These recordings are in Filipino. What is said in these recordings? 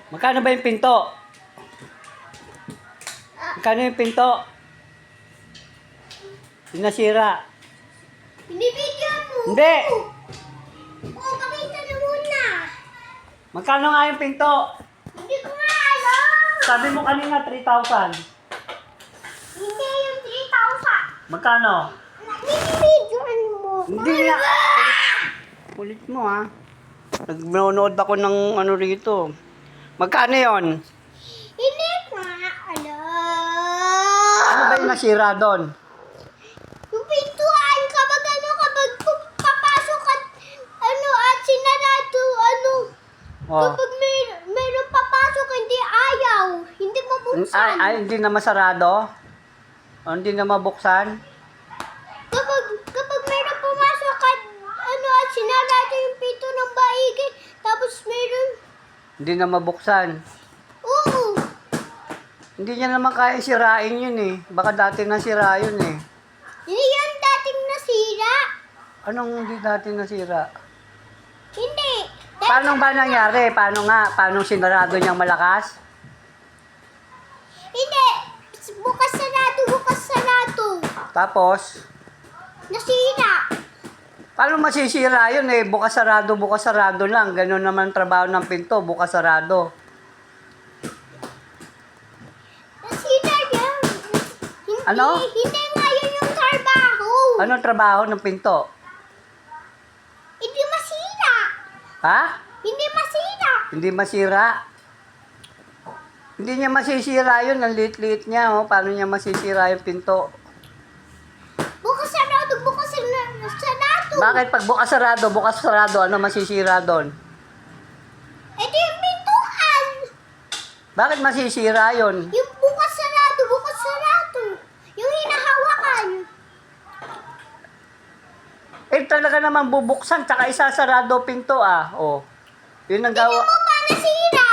Magkano ba yung pinto? Magkano yung pinto? Yung nasira. Binibigyan mo. Hindi. Oo, pakita na muna. Magkano nga yung pinto? Hindi ko nga alam. Sabi mo kanina 3,000. Hindi yung 3,000. Magkano? Binibigyan mo. Hindi nga. Kulit mo ha. Nanonood ako ng ano rito. Magkano yon? Hindi ko nga alam. Ano ba yung nasira doon? Yung pintuan, kapag papasok at at sinarado, Oh. kapag meron papasok, hindi ayaw. Hindi mabuksan. Ay, hindi na masarado? O, hindi na mabuksan? Kapag meron pumasok at sinarado yung pinto ng baigi, tapos meron, Hindi na mabuksan. oo. Hindi niya naman kaya sirain yun eh. Baka dati nasira yun eh. Hindi yan dating nasira. Anong hindi dati nasira? Hindi. Paano ba nangyari? Paano sinarado niyang malakas? Hindi. Bukas sarado. Tapos, Nasira. paano masisira yun eh? Bukas sarado lang. Ganun naman trabaho ng pinto, bukas sarado. Nasira yan. Hindi, Ano? Hindi nga yun yung trabaho. Anong trabaho ng pinto? Hindi masira. Ha? Hindi masira. Hindi masira? Hindi niya masisira yun. Ang liit-liit niya. Oh. Paano niya masisira yung pinto? Bukas sarado. Bakit pag bukas sarado, ano masisira doon? Ito yung pintuan. Bakit masisira yun? Yung bukas sarado. Yung hinahawakan. Eh talaga naman bubuksan tsaka isasarado pinto ah. Oh. Yun ang gawa. Hindi mo pa nasira.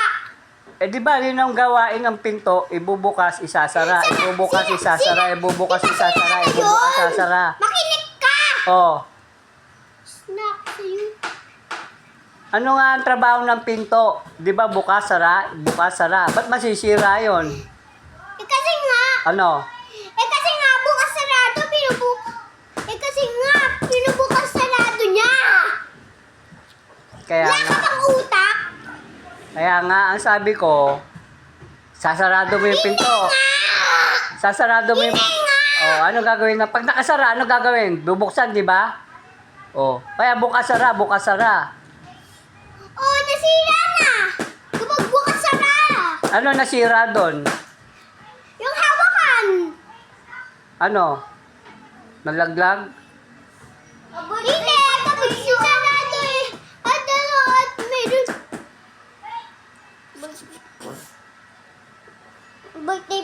Eh di ba yun ang gawain ng pinto, ibubukas, isasara, ibubukas, isasara, ibubukas, isasara, ibubukas, isasara. Makinig ka. Oh. Snack sa'yo. Ano nga ang trabaho ng pinto? Di ba bukas, sara, bukas, sara. Ba't masisira yun? Kasi nga. Ano? Kasi nga bukas sarado. Kasi nga pinubukas sarado niya. Kaya Wala ka nga. bang utak? Kaya nga, ang sabi ko, sasarado mo yung pinto. Sasarado mo yung... Oh, ano gagawin na? Pag nakasara, ano gagawin? Bubuksan, di ba? Oh, kaya bukas, sara, bukas, sara. Oh, nasira na. Kapag bukas sarado. Ano nasira doon? Yung hawakan. Ano? Nalaglag? Hindi, kapag sinarado at meron.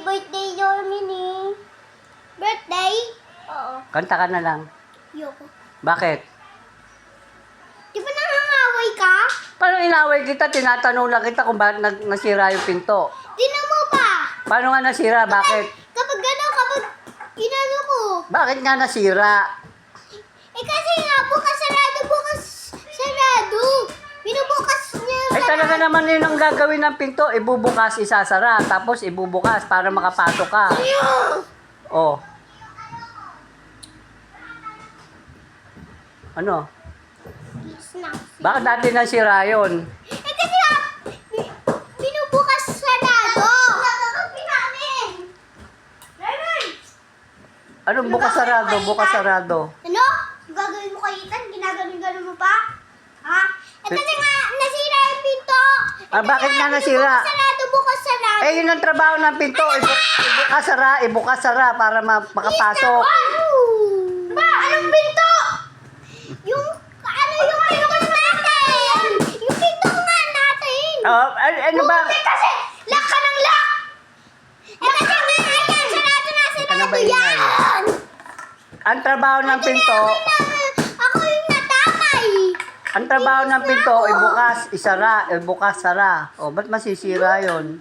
Birthday yun, Mini. Birthday? Oo. Kanta ka na lang. Yoko. Bakit? Di ba nangangaway ka? Paano inaway kita? Tinatanong lang kita kung bakit nasira yung pinto. Tinan mo ba? Paano nga nasira? Bakit? Kapag inano ko. Bakit nga nasira? Kasi nga, bukas sarado. Binubukas niya Ay talaga naman yun ang gagawin ng pinto. Ibubukas, isasara. Tapos ibubukas para makapasok ka. Oh. Ano? Bakit dati nasira yun? Kasi nga, binubukas sarado. Anong bukas sarado? Bukas sarado. Ano? Gagawin mo kay Ethan? Ginagano mo pa? Ha? Kasi nga, nasira yung pinto. Bakit nga nasira? Bukas sarado. Eh, yun ang trabaho ng pinto. Ibukas sara para makapasok. Ba, anong pinto? Yung natin? Yung pinto nga natin. Oh, ano ba? Kasi, lock ka ng lock. Kasi nga, ayan, sarado ba yan. Ang trabaho ng pinto, Ako yung natamay. ang trabaho ng pinto, ibukas, isara, ibukas, sara. O, ba't masisira yon?